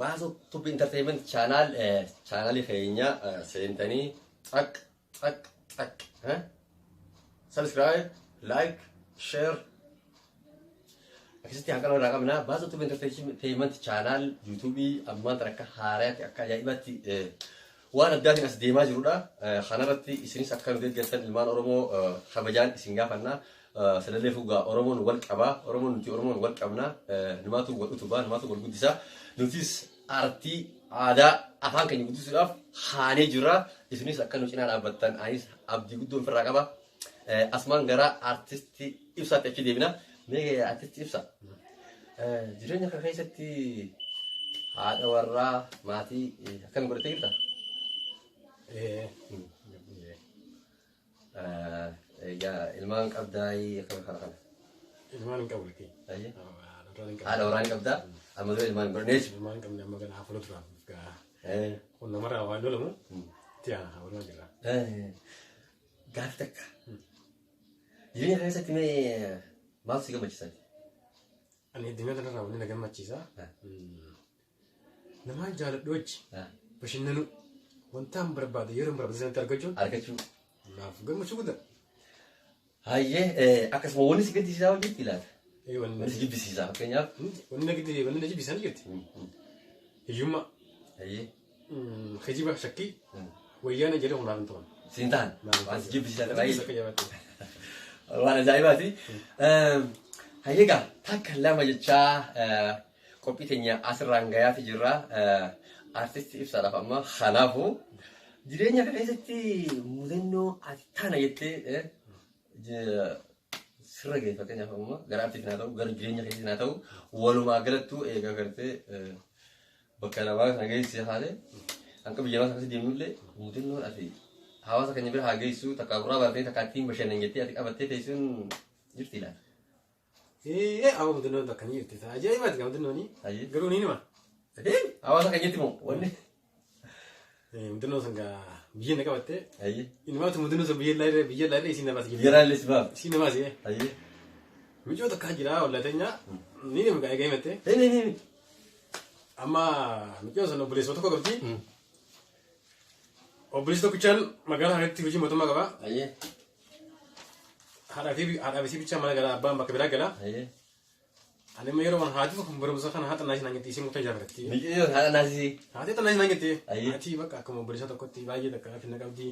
Baasu Tube Entertainment channel channel keenya seentanii tak subscribe like share akkasitti haqan warra qabna. Baasu Tube Entertainment channel YouTube amma taraka haaraati akka ajaa'ibatti waan addaatiin as deemaa jirudha. Kanarratti isinis akka nu deeggartan ilmaan Oromoo kabajaan isin gaafanna. Selalee fugaa Oromoon wal qabaa, Oromoon wal qabna, numaatu wal utubaa, numaatu wal guddisaa. Nutis artii aadaa afaan keenya guddisuudhaaf haanee jirra. Isinis akka nu cinaa dhaabbattan anis abdii guddoo ofirraa qaba. Asmaan gara artistii Ibsaatti achi deebina. Mee artistii Ibsa jireenya kana keessatti haadha warraa maatii akkam godhattee jirta? Ilmaan qabdaay akkam kana. Ilmaan hin qabu lagi. Haadha warraa qabdaa. Amma dura ilmaan birnees. Ilmaan qabni amma kana hafuura turan. Kun namarraa waan lolamu tiyaa hafuura jira. Gaafi takka. Jireenya kana keessatti mee maaltu si gammachiisa? Ani addunyaa kanarraa wanni na gammachiisa. Namaan jaaladhu wajji bashannanu wantaan barbaade yeroo barbaade sanatti argachuu. Naaf gammachuu guddaa. Hayyee akkasuma wanni si gaddisiisaa hojjetti ilaala. Wanni si jibbisiisaa fakkeenyaaf. Wanni na jibbisan jirti. Hiyyummaa. Hayyee. Kijiba shakkii. Wayyaana jedhee humnaaf hin ta'an. Siin ta'an. Waan si jibbisiisaa baay'ee. Waan ajaa'ibaati. Hayyee egaa takka lama jechaa qophii teenya asirraan gayaati jirra. Artistii Ibsaadhaaf amma kanaafuu jireenya kana keessatti mudannoo ati tana jettee sirra ga'e fakkeenyaaf amma gara artiitiin haa ta'u gara jireenya keessatti haa ta'u walumaa galattuu eegaa gartee bakka lamaa kana geessise haale hanqa biyya namaa akkasii deemnullee mudannoon ati hawaasa keenya bira haa geessu takka buraa baratee takka ittiin bashannan jettee ati qabattee teessuun jirti ilaala. Awwa mudannoon bakka ni jirti. Ajaa'ibaati gaa mudannooni. Garuu ni nima. Hawaasa keenyatti moo wanni? Mudannoo san gaa biyya na qabattee. Ilmaatu mudannoo san biyya laalee isin namaas Biyya laalee si baaf. Isin namaas miccoo takka jira wallateenyaa ni nima gaa egaa himattee. Amma miccoo san obboleessoo tokko qabdi. Obboleessi tokkichaan magaalaa kanatti hojii mootummaa qaba. Haadhaa fi bichaa mana gara abbaan bakka biraa gala. Ani amma yeroo haati tokko barumsa kana haata naasii naan jettee isin mutaa jaalattii. Miccoo haadha naasii. Haati naasii naan jettee. Haati bakka akkuma obboleessa tokkotti baay'ee takka finna qabdi.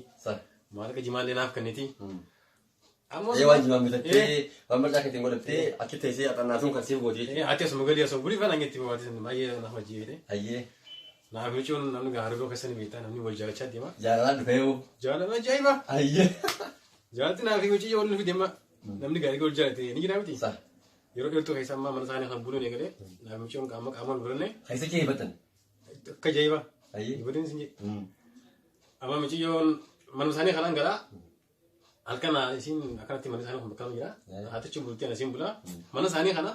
Maallaqa jimaallee naaf kenniti. Waan jimaan bitattee waan bal'aa keetiin godhattee achi teessee axannaasuun kan siif gootee. Haati asuma galii asuma bulii fana jettee baatee baay'ee naaf ajjeete. Naaf micoon namni gaariidoo keessanii beektaa namni wal jaalachaa deema. Jaalalaa dhufeewu. Jaalala ajaa'iba. Jaalatti naaf miccii wal nufi deema. Namni gaariidoo wal jaalate ni jira miti. Yeroo dheertuu keessa ammaa mana isaanii kan buluun eegalee naaf micoon qaamaan biranne. Keessa kee hibatan. Akka ajaa'iba. Hibatan isin jedhe. Amma miciyyoon mana isaanii kanaan galaa. Halkan isin akkanatti mana isaanii kun bakka jira. Haatichi bultii ana isin bulaa. Mana isaanii kana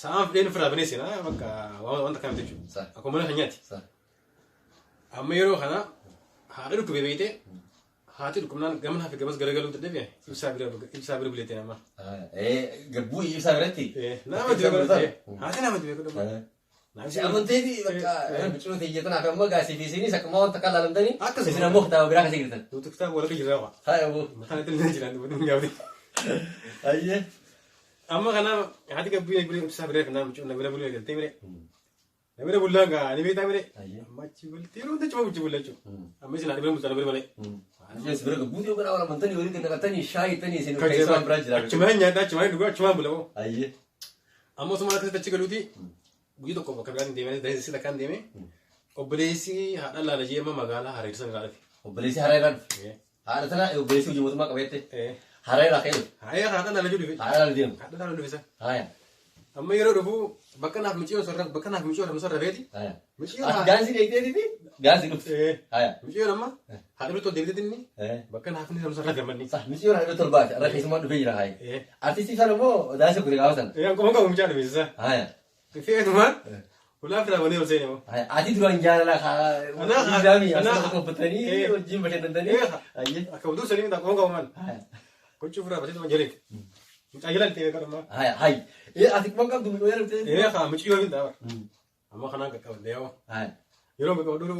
sa'aan fideen ofirraa bineessina bakka wanta kana jechuudha. Akkuma mana keenyaatti. Amma yeroo kana haadha dhukkubee beeytee haati dhukkubnaan gamana hafi gabas garagaluun dadhabee ibsaa bira buleettee nama. Gabbuu ibsaa biratti? Nama dibee haati nama dibee godhamu. Amanteeti bakka biqiluu teeyyatan akka amma gaasii fi isinis akkuma wanta kan laalamtanii isin ammoo kitaaba biraa kasii girtan. Nuti kitaaba walakka jirraa waa. Haa ammoo. Kana tillee jiraan dubbatu gaafate. Ayyee. Amma kana haati gabbuu bulee ibsaa biraa kan nama na bira bulee galtee bire. Na bira bullaa gaa ni beektaa bire. Amma achi bultee yeroo hunda cima bulchi bullachuu. Amma isin haadha bira bulchaa na bira malee. Yes, bira gabbuu yoo gara walamantanii waliin kan naqatanii shaayii tanii isin keessaa biraa jira. Achumaan nyaataa achumaan dhugaa achumaan bulaa. Ayyee. Amma osuma akkasitti achi galuuti. Guyyaa tokko bakka biraatiin deemee deessi takkaan deeme obboleessi haadha laalajee amma magaalaa Hareersan irraa dhufe. Obboleessi Hareeraan dhufe. Haadha tana obboleessi hojii mootummaa qabeette. Hareeraa ka'e dhufe. Haadha laalajee dhufe. Haadha laalajee deemu. Haadha laalajee dhufe isa. Amma yeroo dhufu bakka naaf micciyoo sarara beeti. Gaansi dheeyiteetiifi gaansi dhufte. Micciyoon amma haadha dhuftoo deebiteetti inni bakka naaf ni sarara gammanni. Micciyoon haadha dhuftoo baate irra keessumaa dhufee jira haayi. Artistii sana immoo daasii kutee gaafatan. Akkuma qabu mucaa dhufe isa. Feetumaan ulaa firaa malee ol seenee ati duraan jaalala ijaami asirratti qophatanii wajjin bashannantanii akka utuu sanii miidhaa qoon qabumaan gochuu firaa basheetu manjareeti. Mucaa jalaan ta'ee kadhamaa. Ati qoon qabdu miidhoo yeroo ta'e. Haa muciyyoo hin ta'a. amma kanaan qaqqabadde yoo Hai. yeroo qaqqabaddu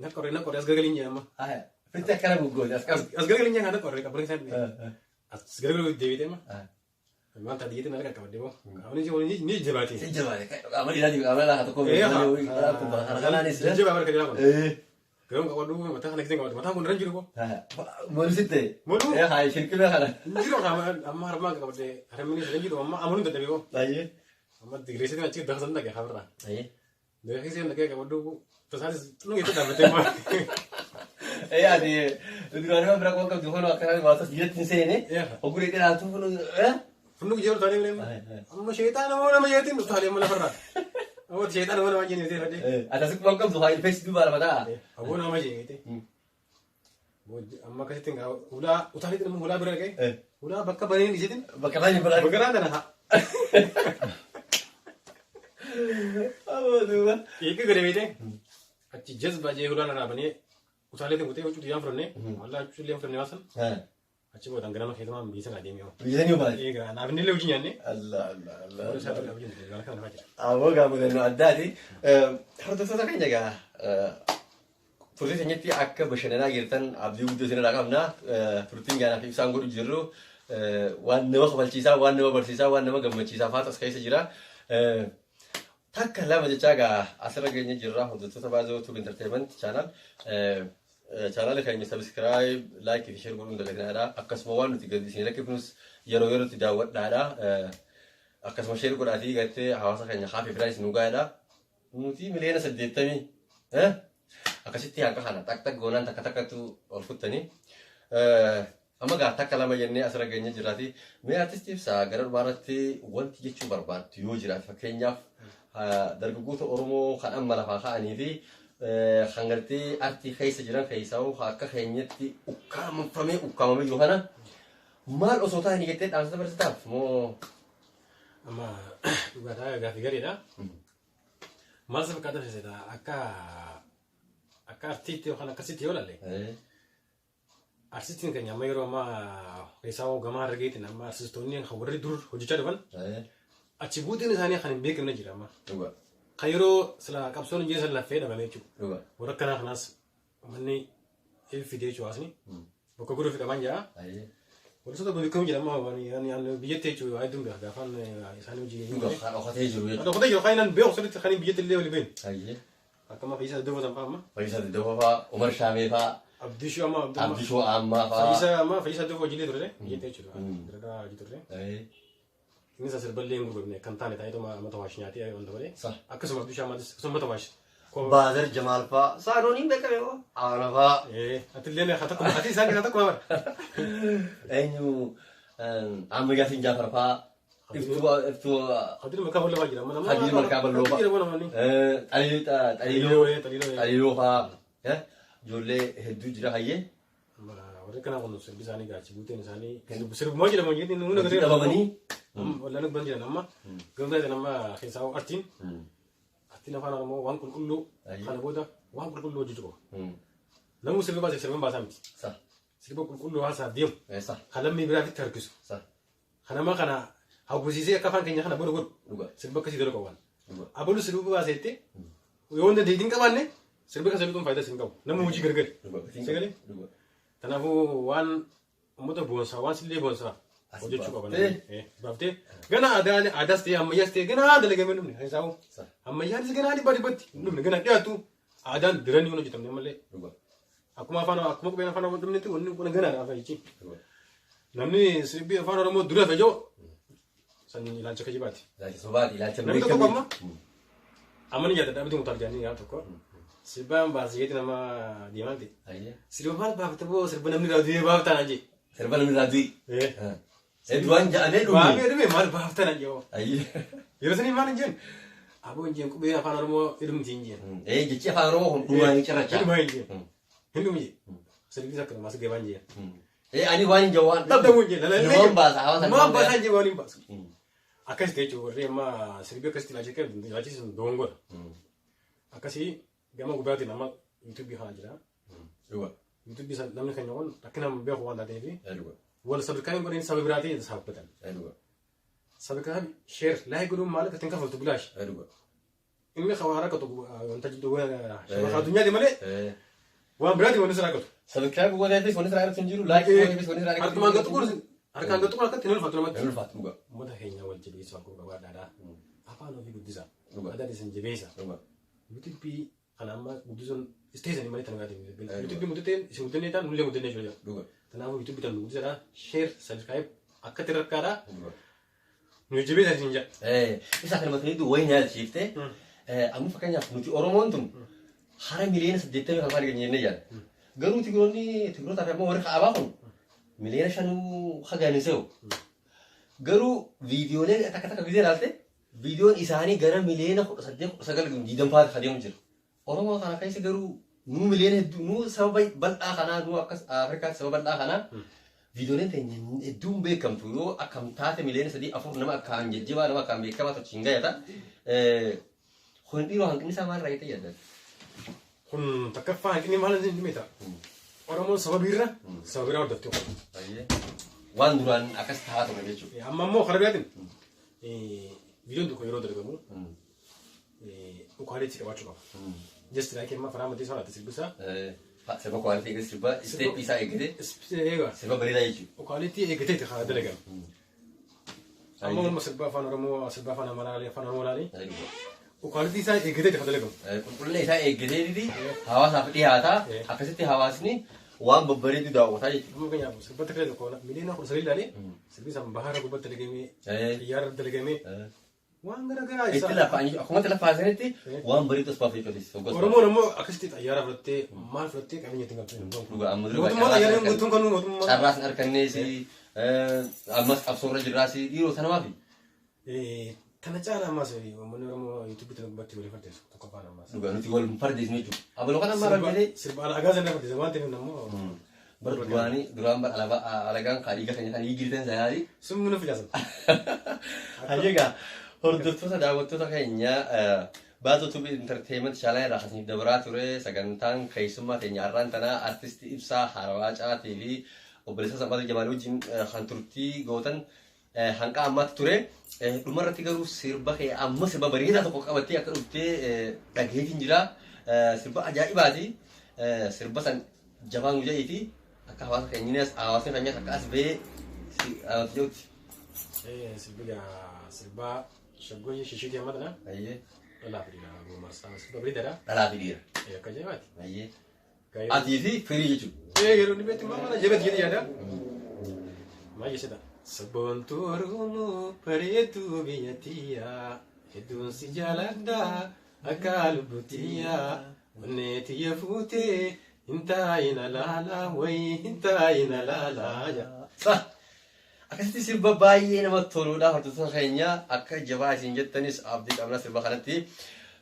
naqorre as gargaliin jee amma Hai. Fitti akkana guggooti as gargaliin jee kan naqorre qabri isaa as gargalu deebite amma wanta diite nala qaqqabadde boo amani ni jabaate Si jabaate amali ilaati amala laata tokko harkanaanis jabaa barka jabaa garuu qaqqabaddu mataa kana kitin qabaddu mataa kun ranjiru boo Molu sitte. Molu. Hai shirkime kana. jiru amma harmaa qaqqabadde haramini ranjiru amma amanun dadhabe boo Ayye. amma digreesitiin achi dasan dhaqee hafarraa Ayye. digreesitiin dhaqee qaqqabaddu tasaanis xinu itti dhaabbatee maa Adi duraan bira koo qabdu hono akkana baasas jiretti seene. Ogure dheeraatu hono funnu jiru taanee bineema amma sheexaana moo nama yeetiin utaalee mana farraa amma sheexaana moo nama jennee fedhee atas koo qabdu hai face du bara mata. aboo nama jennee amma akkasitti ulaa utaalee nama ulaa bira dhaqee ulaa bakka baneen ijeetiin Bakkalani bara. bakka raadana haa Abo duba. eegga gadi beete achi jazba jee ulaa narraa banee utaalee ta'e huccuu diyyaan fudhannee wallaa huccuu illee fudhannee waasan achi booda ganama keessumaa biisa naa deemee Bisani ba. eegaa naaf inni illee hojii nyaannee Allah Allah Allah. warra isaa ta'uu hojii nyaannee kana nafaa jira Abo gaamudannoo addaati. Hordoftoota keenya egaa turtii keenyatti akka bashannanaa jirtan abdii guddoo isinirraa qabna. Turtiin gaanaaf ibsaan godhu jirru waan nama kabalchiisaa, waan nama barsiisaa, waan nama gammachiisaa fa'aatu as keessa jira. Takka lama jechaa egaa asirra geenye jirra hordoftoota baazoo tuub entertainment channel. Channel keenya subscribe, like fi share godhuun dalagnadha. Akkasuma waan nuti gadi isin lakkifnus yeroo yerootti daawwadhaadha. Akkasuma share godhaatii gartee hawaasa keenya haafi biraa isin dhugaadha. Nuti miliyoona 80 akkasitti hanqa kana takka goonaan takka takkatu ol futtanii. Amma gaa takka lama jennee asirra geenye jirraati. Mee artistii ibsaa gara dhumaarratti wanti jechuu barbaaddu yoo jiraate fakkeenyaaf dargaggoota Oromoo kan amma lafaa ka'anii fi kan gartee artii keessa jiran keessaa akka keenyatti ukkaamamee yoo kana maal osoo ta'anii jettee dhaamsa dabarsitaaf moo amma dhugaataa gaaffii gaariidha maal isa fakkaata fiisedha akka artiitti yookaan akkasitti yoo lalle artistiin keenya amma yeroo amma keessaa gamaa argeetiin amma artistoonni kan warri dur hojjechaa dhufan achi buutiin isaanii kan hin beekamne jira amma kan yeroo sila qabsoon jee san laffee dhabame jechuudha warra akkanaa kanaas manni fidee jechuudha asni bakka guddaa fi qaban jira warra beekamu jedhama biyyatti jechuudha hedduun gaafaan isaanii hojii dhokatee jiru jechuudha. dhokatee jiru kan inni beeku sirriitti kan biyyatti illee wali beenu akkama Fayyisaa Daddafoo san fa'aa amma Fayyisaa Daddafoo fa'aa Umar Shaamee fa'aa Abdishoo amma Abdishoo Ammaa fa'aa Fayyisaa Daddafoo hojiilee turre biyyatti jechuudha dalagaa hojii turre innis as irballee hin gurgurne kan taane taa'ee mata waashi nyaatee wanta malee akkasuma Abdishoo Ammaatis akkasuma mata waashi Baazar Jamaal fa'aa Saadooniin beekame moo Aana fa'aa atillee ati isaan keessaa tokko bara eenyu Ammayyaasiin Jaafar fa'aa iftuu Hadiin Malkaa Balloo fa'aa jira Hadiin Malkaa Balloo fa'aa Xaliiloo fa'aa ijoollee hedduu jira hayyee warri kanaa kun sirbi isaanii gaachi buuteen isaanii sirbumaa jedhamu jedhin humna Hojii dhabamanii wallaan ubban jiran amma gamtaa jedhan amma keessaa artiin afaan Oromoo waan qulqulluu kana booda waan qulqulluu hojjechuu qaba. Namni sirba baasee sirba baasaa miti. Sirba qulqulluu haasaaf deemu. Kan lammii biraafitti harkisu. Kan nama kana hawwisiisee akka afaan keenya kana booda godhu sirba akkasii dalagu waan. Abaluu sirba baaseetti yoo wanta deetiin qabaanne sirbi kan sirbuun faayidaa isin qabu. Namni hojii gargari. Sagalee. Kanaafuu waan uummata boonsaa waan sillee boonsaa hojjechuu qaban. Baaftee gana aadaas ta'e ammayyaas ta'e gana dalagamee dhumne keessaa ammayyaanis gana dhibbatti dhumne gana dhiyaatu aadaan diranii waan hojjetamne malee. Akkuma qubeen afaan Oromoo dhumnetti wanni kun gana dhaafaa jechi. Namni sirbi afaan Oromoo dura fejoo sanyiin ilaalcha kajibaati. Namni tokko amma amma ni yaada dhaabbiin mutaa jaanii yaa tokko. Sirbaan baasiyyeetti nama deemaa ta'e. Sirba maal baafte boo sirba namni raaduu baaftaa naan jee. Sirba namni raaduu. Edwaan ja'amee dhume. Baafee dhume maal baaftaa naan jee. Yeroo sanii maal hin jeen. Aboo hin jeen qubee afaan Oromoo hidhumti hin jeen. Jechi afaan Oromoo hundumaa hin cirracha. Hidhumaa hin jeen. Hindhumi jee. Sirbi akka namaa sigee waan jeen. Ani waan hin jawaan. Dhabdamuu hin jeen. Waan baasa hawaasa. Waan baasaa hin jee waan hin baasu. Akkas ta'e jechuudha warri amma sirbi akkasitti ilaalcha kee ilaalchisuun doongoodha. Akkasii gama gubbaatiin amma yuutuubii kana jira. Yuutuubii san namni keenya kun akka nama beeku waan taateef wal sadarkaa hin godhin saba biraa ta'e saabbatan. Sadarkaa sheer laayik godhuun maal akka ittiin kafaltu bilaash. إني خوارا كتو أنت جدوا شباب الدنيا دي ملء وان برادي ونسرع كتو سبسكرايب ولا فيس ونسرع على تنجيرو لايك ولا ونسرع على أركمان كتو كورس أركان كتو كلا كتنول فاتورة نقول فاتمو مده هينيا والجبي سواكو بعد هذا apa no fi guddisa ada di san jebesa YouTube bi ana amma guddison station ni mali tan ngati YouTube bi mutete si mutene tan nulle mutene joja tanamu YouTube tan guddisa share subscribe akka tirakara nu jebesa sinja isa kan matni du wayna shifte amu fakanya nuti oromon tun hara miliyana sadete mi kafali ganyene yan garu tigro ta famo wor khaaba kun miliyana shanu khagani sew garu video le takata video ralte فيديو إساني جرا ملينا صدق سجل جدًا فات خديهم جل. أورما خنا كايس جرو نو ملينا نو سبب بل آخنا نو أكس أفريقيا سبب بل آخنا فيديو نتين الدوم بكم تلو أكم تات ملينا سدي أفور نما كان جدّوا نما كان بكم أتو تشينجا يتا خون بيرو هنكني سامر رايته يدا. خون تكفى هنكني مالا زين ميتا. أورما سبب بيرا ودفتو. أيه. وان دوران أكس تات ولا بيجو. أما مو خربياتين. فيديو دوكو يرو درغمو وكواليتي كواتشو جست لايك ما فرام دي سوالات تسبسا سبب كواليتي كسبا ستيب بيسا ايغدي ايوا سبب بريدا يجي وكواليتي ايغدي تخا دلغم اما ما سبب فانا رمو سبب فانا مالالي فانا مولالي وكواليتي ساي ايغدي تخا دلغم كل لي ساي ايغدي دي هواس افدي هاتا اكسيتي هواسني وان ببري دي داو تاي ممكن يا سبب تكري كونا ميلينا خو سريل دالي سبب سام بحر غبت دلغمي يار دلغمي وان غرغرا إتلا فاني أخوان تلا فازنتي وان بريتوس بافي كذي ورمو أكستي أيارا فرتة مال فرتة كمية تنقل لغة أمدرو وتم ما أيارا متون كانوا وتم شراس أركنيسي أمس أبصر جراسي يرو ثنا ما في تناجانا ما سوي ومن رمو يوتيوب تنقبتي ولا فرتة تكفانا ما لغة نتي قول مفرد إسميجو أبو لغة ما رجلي سرب على أجازة نفرتة زمان تفهم نمو بردواني درام على كان قاريكا كنيا يجريتن زيادي سمو نفجاسم هجيكا hordoftoota daawwattoota keenya baazoo tuubii intarteementii chaalanii irraa hasniif dabaraa ture sagantaan keessummaa teenya har'aan tanaa artistii ibsaa harawaa caatii fi obboleessa Sammata Jamaal wajjin kan turtii gootan hanqa ammaatti ture dhumarratti garuu sirba kee amma sirba bareedaa tokko qabattee akka dhuftee dhageetiin jira sirba ajaa'ibaati sirba san jabaan gujaa'iti akka hawaasa keenyinas hawaasni keenyas akka as ba'ee jirutti. sirba شغوي شيشي دي مدنا اييه لا فرينا ابو مرسان بريدرا لا فريدرا ايه كجوات اييه اديتي فريجو ايه يروني بيت ما جبت جدي هذا ما يسدا سبونتورو فريتو بيتيا هدون سجالدا اكال بوتيا ونيتي يفوتي انتاينا لا لا وي انتاينا لا لا صح أكثر سيربا باي نما تولودا هرتوتون خينيا أكا جبا سينجتنيس أبديك أمنا سيربا خانتي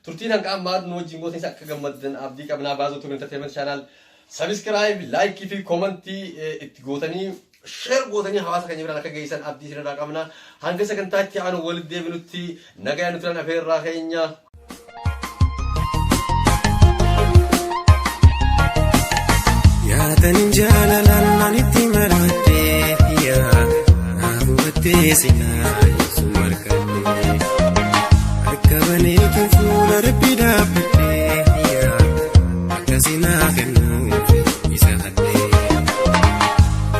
ترتين هنك أمار نو جينغو تنسا أكا جمدن أبديك أمنا بازو تون انترتينمنت شانل سبسكرايب لايك في كومنتي اتغوتني شير غوتني حواس خيني برا أكا جيسان أبدي سيرنا راك أمنا هنك سكنتاتي عنو ولد دي منوتي نغايا نتران أفير را خينيا يا تنجالا لنا نتمرتي يا تيسنا يسمر كني أكبني كفول ربي دابتي يا كسينا خنوفي يساعدني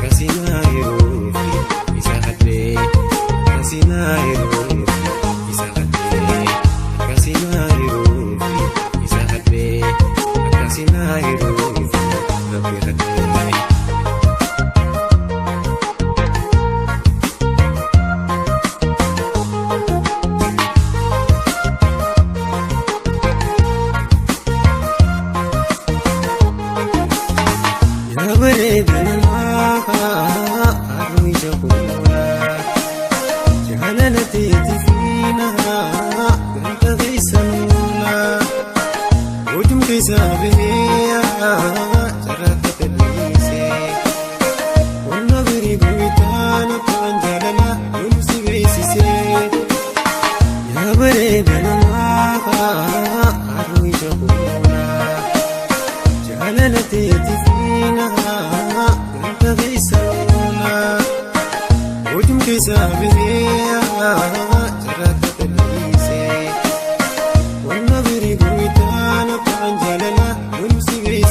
كسينا يروفي يساعدني كسينا يروفي يساعدني كسينا يروفي يساعدني كسينا يروفي ربي خدني Sabe,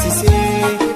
taasisee